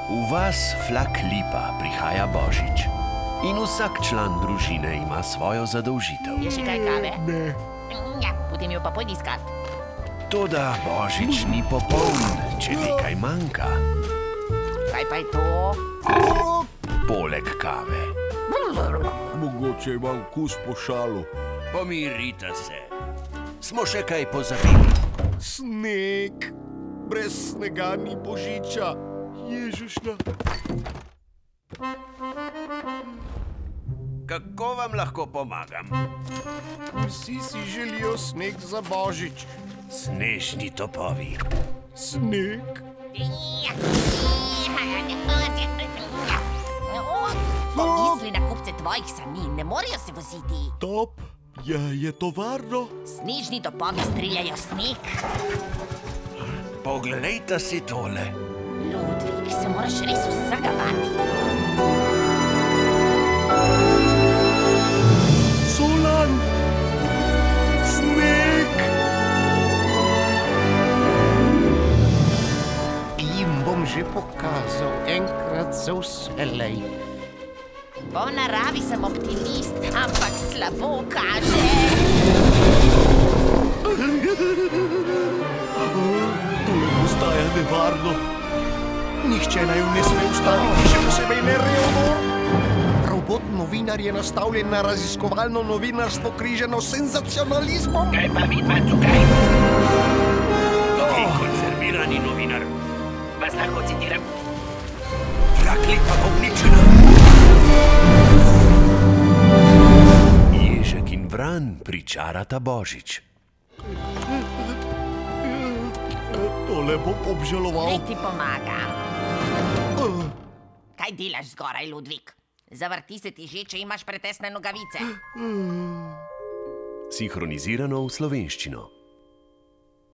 V vas Flaklipa prihaja Božič in vsak član družine ima svojo zadolžitev. Je še kaj kave? Ne. Ja, potem jo pa pojdi iskat. Toda Božič ni popoln, če nekaj manjka. Kaj pa je to? Poleg kave. Mogoče imam kus po šalu. Pomirite se. Smo še kaj pozabili. Sneg. Brez snega ni Božiča. Ježišna. Kako vam lahko pomagam? Vsi si želijo sneg za Božič. Snežni topovi. Sneg? Pomisli na kupce tvojih sani, ne morejo se voziti. Top? Je to varno? Snežni topovi streljajo sneg. Poglejte si tole. Ludvik, se moraš res vsega bati. Solan! Sneg! Jim bom že pokazal, enkrat za vselej. Po naravi sem optimist, ampak slabo kaže. Tole postaja nevarno. Nihče naj ne sme ustaviti, še posebej ne Reodor. Robot novinar je nastavljen na raziskovalno novinarstvo križano s senzacionalizmom. Kaj pa vidva tukaj? Konservirani novinar. Vas lahko citiram? Flaklipa uničena. Ježek in vran pričarata Božič. Tole bom obžaloval. Naj ti pomagam. Kaj delaš zgoraj, Ludvik? Zavrti se ti že, če imaš pretesne nogavice. Sinhronizirano v slovenščino.